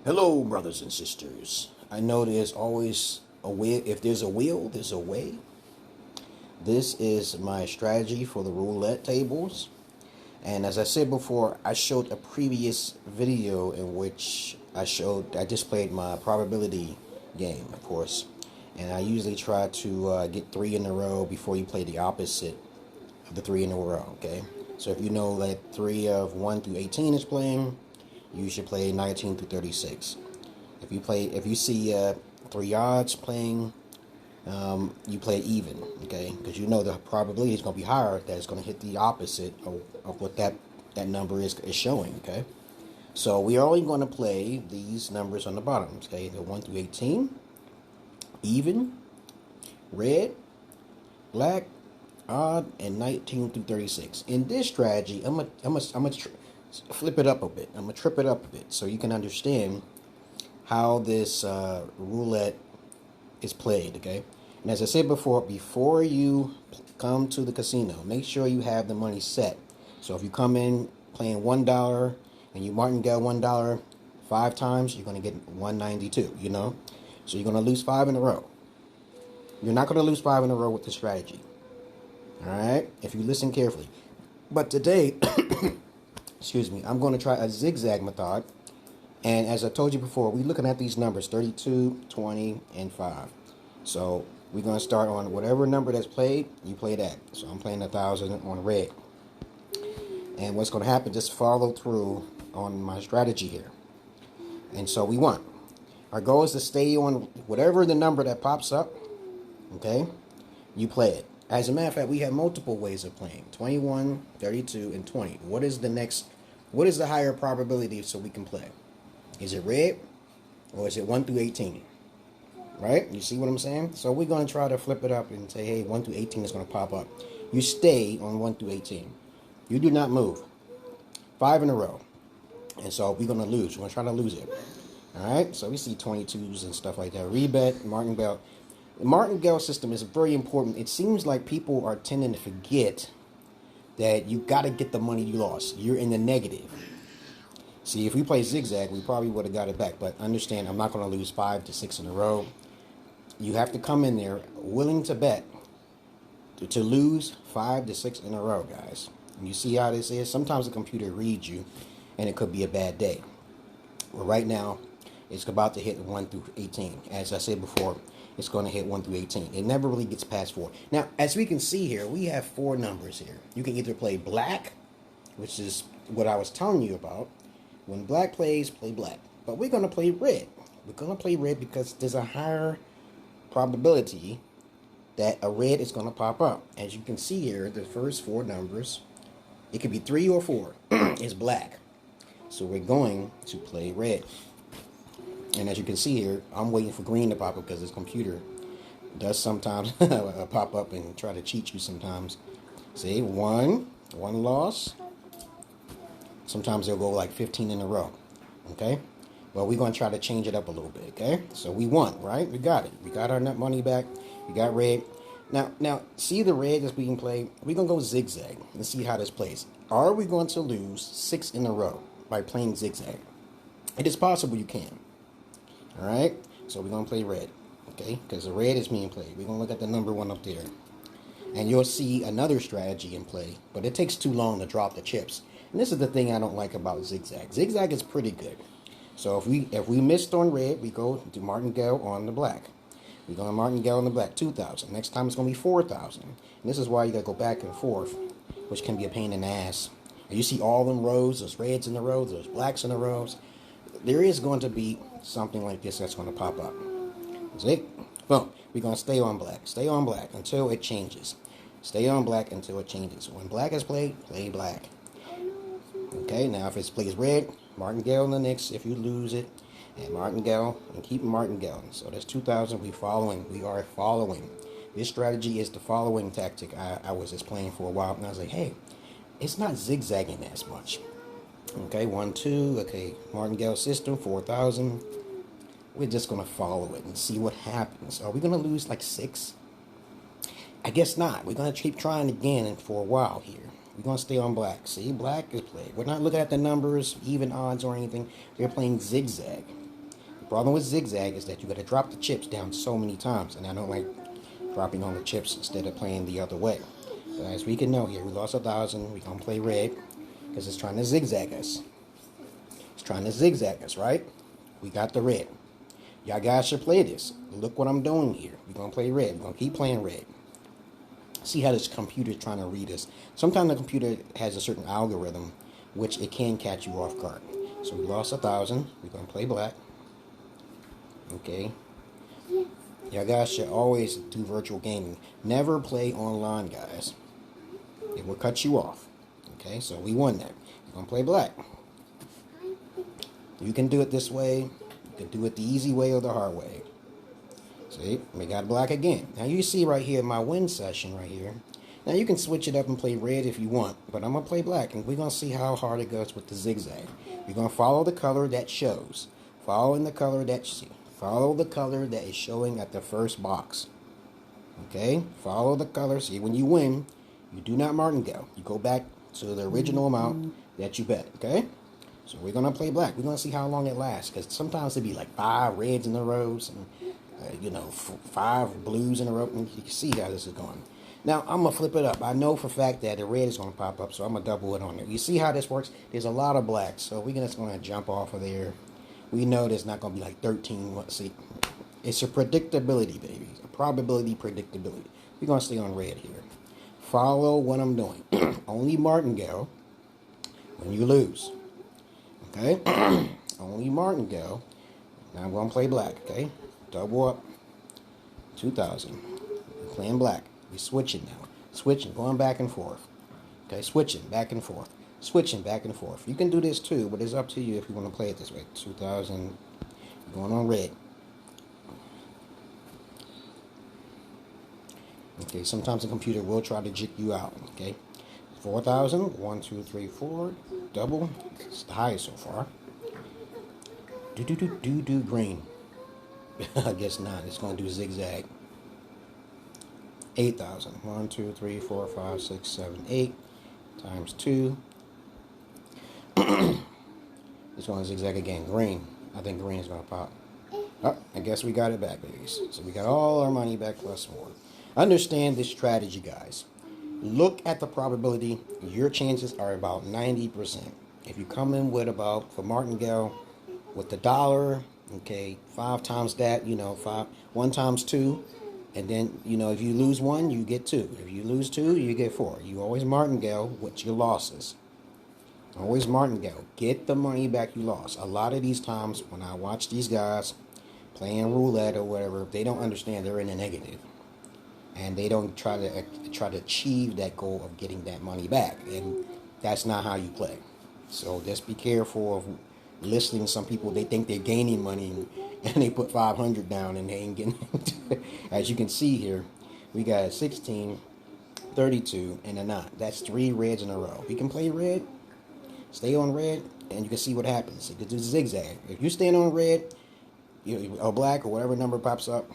Hello, brothers and sisters. I know there's always a way. If there's a will, there's a way. This is my strategy for the roulette tables. And as I said before, I showed a previous video in which I displayed my probability game, of course. And I usually try to get 3 in a row before you play the opposite of the 3 in a row, okay? So if you know that 3 of 1 through 18 is playing, you should play 19 through 36. If you see 3 odds playing, you play even, okay? Because you know the probability is going to be higher that it's going to hit the opposite of what that number is showing, okay? So we are only going to play these numbers on the bottom, okay? The 1 through 18, even, red, black, odd, and 19 through 36. In this strategy, I'm gonna flip it up a bit. I'm gonna trip it up a bit so you can understand how this roulette is played, okay? And as I said before you come to the casino, make sure you have the money set. So if you come in playing $1 and you martingale $1 5 times, you're going to get 192, you know? So you're going to lose 5 in a row. You're not going to lose 5 in a row with this strategy. All right? If you listen carefully. But today, excuse me, I'm going to try a zigzag method. And as I told you before, we're looking at these numbers, 32, 20, and 5. So we're going to start on whatever number that's played, you play that. So I'm playing 1,000 on red. And what's going to happen, just follow through on my strategy here. And so we want. Our goal is to stay on whatever the number that pops up, okay? You play it. As a matter of fact, we have multiple ways of playing. 21, 32, and 20. What is the higher probability so we can play? Is it red or is it 1 through 18? Right? You see what I'm saying? So we're going to try to flip it up and say, hey, 1 through 18 is going to pop up. You stay on 1 through 18. You do not move. 5 in a row. And so we're going to lose. We're going to try to lose it. All right? So we see 22s and stuff like that. Rebet, Martingale. The Martingale system is very important. It seems like people are tending to forget that you got to get the money you lost. You're in the negative. See, if we play zigzag, we probably would have got it back. But understand, I'm not going to lose 5 to 6 in a row. You have to come in there willing to bet to lose 5 to 6 in a row, guys. And you see how this is? Sometimes the computer reads you, and it could be a bad day. Well, right now, it's about to hit 1 through 18. As I said before, it's going to hit 1 through 18. It never really gets past 4. Now, as we can see here, we have 4 numbers here. You can either play black, which is what I was telling you about. When black plays, play black. But we're going to play red. We're going to play red because there's a higher probability that a red is going to pop up. As you can see here, the first 4 numbers, it could be 3 or 4, is black. So we're going to play red. And as you can see here, I'm waiting for green to pop up because this computer does sometimes pop up and try to cheat you sometimes. See, one loss. Sometimes they'll go like 15 in a row. Okay? Well, we're going to try to change it up a little bit, okay? So we won, right? We got it. We got our net money back. We got red. Now, see the red that's being played? We're going to go zigzag and see how this plays. Are we going to lose 6 in a row by playing zigzag? It is possible you can. All right? So we're going to play red, okay? Because the red is being played. We're going to look at the number 1 up there. And you'll see another strategy in play, but it takes too long to drop the chips. And this is the thing I don't like about zigzag. Zigzag is pretty good. So if we missed on red, we go to martingale on the black. We're going to martingale on the black, 2,000. Next time it's going to be 4,000. And this is why you got to go back and forth, which can be a pain in the ass. And you see all them rows, there's reds in the rows, there's blacks in the rows. There is going to be something like this that's going to pop up. See? Boom. We're going to stay on black until it changes. Stay on black until it changes. When black is played, play black. Okay, now if it plays red, martingale in the next if you lose it, and martingale, and keep martingale. So that's 2,000 we are following. This strategy is the following tactic I was just playing for a while, and I was like, hey, it's not zigzagging as much. Okay, 1, 2, okay, martingale system, 4,000. We're just going to follow it and see what happens. Are we going to lose like 6? I guess not. We're going to keep trying again for a while here. We're going to stay on black. See, black is played. We're not looking at the numbers, even odds or anything. We're playing zigzag. Problem with zigzag is that you got to drop the chips down so many times, and I don't like dropping on the chips instead of playing the other way. But as we can know here, we lost 1,000. We're going to play red because it's trying to zigzag us. It's trying to zigzag us, right? We got the red. Y'all guys should play this. Look what I'm doing here. We're going to play red. We're going to keep playing red. See how this computer is trying to read us. Sometimes the computer has a certain algorithm which it can catch you off guard. So we lost 1,000. We're going to play black. Okay. Y'all guys should always do virtual gaming. Never play online, guys. It will cut you off. Okay, so we won that. We're going to play black. You can do it this way. You can do it the easy way or the hard way. See, we got black again. Now you see right here my win session right here. Now you can switch it up and play red if you want. But I'm going to play black, and we're going to see how hard it goes with the zigzag. We're going to follow the color that shows. Following the color that you see. Follow the color that is showing at the first box. Okay? Follow the color. See, when you win, you do not martingale. You go back to the original amount that you bet. Okay? So we're going to play black. We're going to see how long it lasts. Because sometimes it'll be like 5 reds in a row. And, 5 blues in a row. And you can see how this is going. Now, I'm going to flip it up. I know for a fact that the red is going to pop up. So I'm going to double it on there. You see how this works? There's a lot of blacks. So we're just going to jump off of there. We know there's not going to be like 13. Let's see. It's a predictability, baby. A probability predictability. We're going to stay on red here. Follow what I'm doing. Only martingale when you lose. Okay? Only martingale. Now I'm going to play black. Okay? Double up. 2,000. We're playing black. We're switching now. Switching. Going back and forth. Okay? Switching. Back and forth. Switching back and forth. You can do this too, but it's up to you if you want to play it this way. 2,000. Going on red. Okay, sometimes the computer will try to jig you out. Okay, 4,000. 1, 2, 3, 4. Double. It's the highest so far. Do green. I guess not. It's going to do zigzag. 8,000. 1, 2, 3, 4, 5, 6, 7, 8. Times 2. It's going to zigzag again. Green. I think green is going to pop. Oh, I guess we got it back, babies. So we got all our money back plus more. Understand this strategy, guys. Look at the probability. Your chances are about 90%. If you come in with about, for Martingale, with the dollar, okay, 5 times that, 1 times 2. And then, if you lose 1, you get 2. If you lose 2, you get 4. You always martingale with your losses. Always martingale. Get the money back you lost. A lot of these times when I watch these guys playing roulette or whatever, they don't understand they're in the negative. And they don't try to achieve that goal of getting that money back. And that's not how you play. So just be careful of listening to some people. They think they're gaining money and they put 500 down and they ain't getting it. As you can see here, we got a 16, 32, and a 9. That's 3 reds in a row. We can play red. Stay on red, and you can see what happens. You can do zigzag. If you stand on red, or black, or whatever number pops up,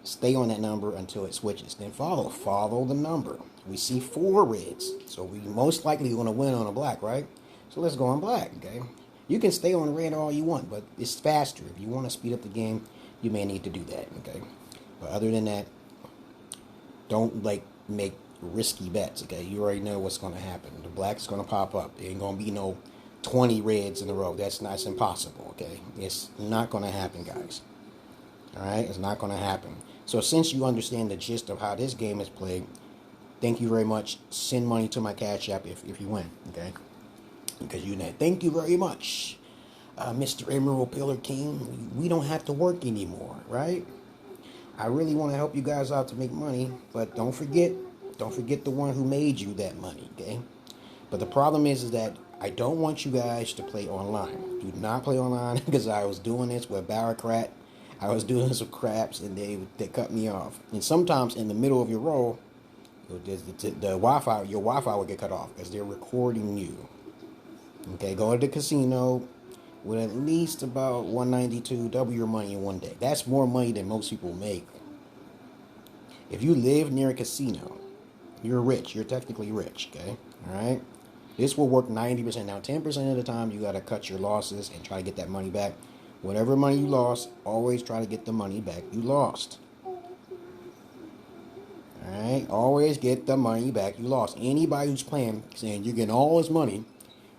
stay on that number until it switches. Then follow the number. We see 4 reds, so we most likely going to win on a black, right? So let's go on black, okay? You can stay on red all you want, but it's faster. If you want to speed up the game, you may need to do that, okay? But other than that, don't make risky bets, okay? You already know what's going to happen. The black's going to pop up. There ain't going to be no 20 reds in a row. That's impossible, okay? It's not going to happen, guys. All right? It's not going to happen. So since you understand the gist of how this game is played, thank you very much. Send money to my Cash App if you win, okay? Because thank you very much, Mr. Emerald Pillar King. We don't have to work anymore, right? I really want to help you guys out to make money, but don't forget the one who made you that money, okay? But the problem is that I don't want you guys to play online. Do not play online, because I was doing this with Barracrat. I was doing this with craps, and they cut me off. And sometimes in the middle of your roll, the Wi-Fi, your Wi-Fi will get cut off because they're recording you. Okay, go to the casino with at least about 192, double your money in one day. That's more money than most people make. If you live near a casino, you're rich. You're technically rich, okay? All right? This will work 90%. Now, 10% of the time, you got to cut your losses and try to get that money back. Whatever money you lost, always try to get the money back you lost. Alright? Always get the money back you lost. Anybody who's playing, saying you're getting all this money,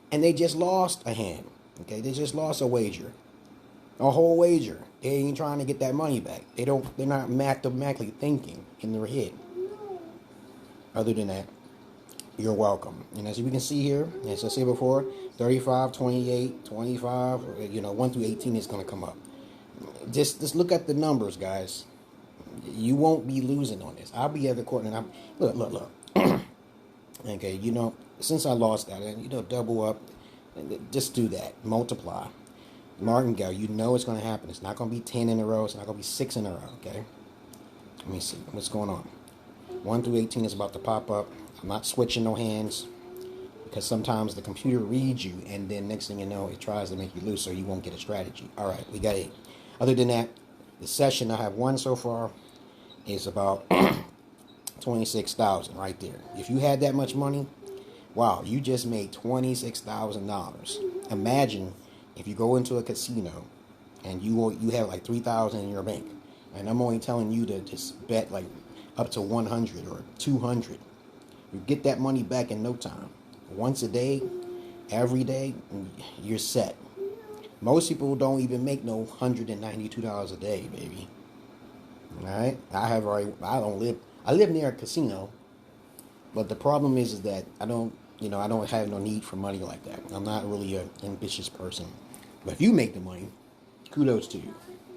and they just lost a hand. Okay? They just lost a wager. A whole wager. They ain't trying to get that money back. They're not mathematically thinking in their head. Other than that, you're welcome. And as we can see here, as I said before, 35, 28, 25, 1 through 18 is going to come up. Just look at the numbers, guys. You won't be losing on this. I'll be at the court and look. Okay, since I lost that, double up. Just do that. Multiply. Martingale, it's going to happen. It's not going to be 10 in a row. It's not going to be 6 in a row, okay? Let me see. What's going on? 1 through 18 is about to pop up. I'm not switching no hands because sometimes the computer reads you and then next thing you know, it tries to make you lose so you won't get a strategy. All right, we got 8. Other than that, the session I have won so far is about $26,000 right there. If you had that much money, wow, you just made $26,000. Imagine if you go into a casino and you have like $3,000 in your bank, and I'm only telling you to just bet like up to 100 or 200. You get that money back in no time. Once a day, every day, you're set. Most people don't even make no $192 a day, baby. All right, I live near a casino, but the problem is that I don't have no need for money like that. I'm not really an ambitious person. But if you make the money, kudos to you.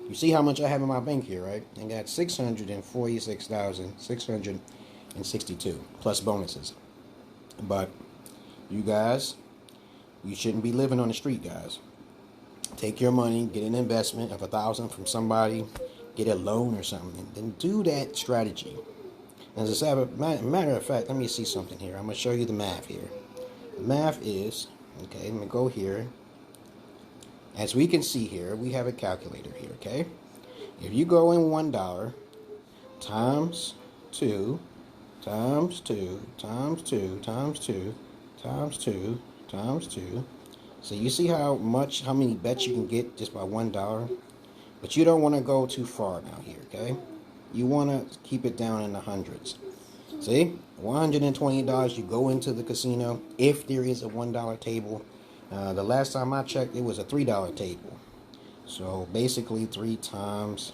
You see how much I have in my bank here, right? I got $646,662 plus bonuses. But you guys, you shouldn't be living on the street, guys. Take your money, get an investment of $1,000 from somebody, get a loan or something, and then do that strategy. As a matter of fact, let me see something here. I'm going to show you the math here. The math is, okay, I'm going to go here. As we can see here, we have a calculator here, okay? If you go in $1 times 2 times 2 times 2 times 2 times 2 times 2. So you see how many bets you can get just by $1? But you don't want to go too far now here, okay? You want to keep it down in the hundreds. See? $120, you go into the casino if there is a $1 table. The last time I checked, it was a $3 table. So basically 3 times.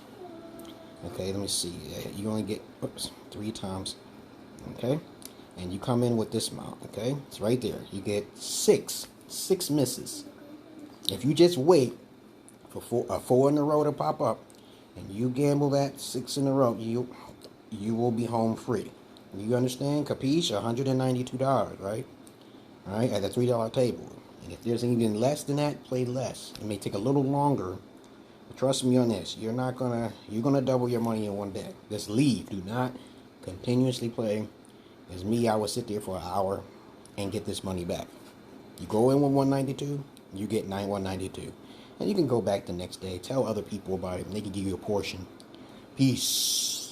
Okay, let me see. You only get 3 times. Okay, and you come in with this amount. Okay, it's right there. You get 6 misses. If you just wait for 4 in a row to pop up, and you gamble that 6 in a row, you will be home free. You understand? Capiche? $192, right? All right, at the $3 table. And if there's even less than that, play less. It may take a little longer. But trust me on this. You're gonna double your money in one day. Just leave. Do not continuously play. As me, I would sit there for an hour and get this money back. You go in with 192, you get 192. And you can go back the next day, tell other people about it, and they can give you a portion. Peace.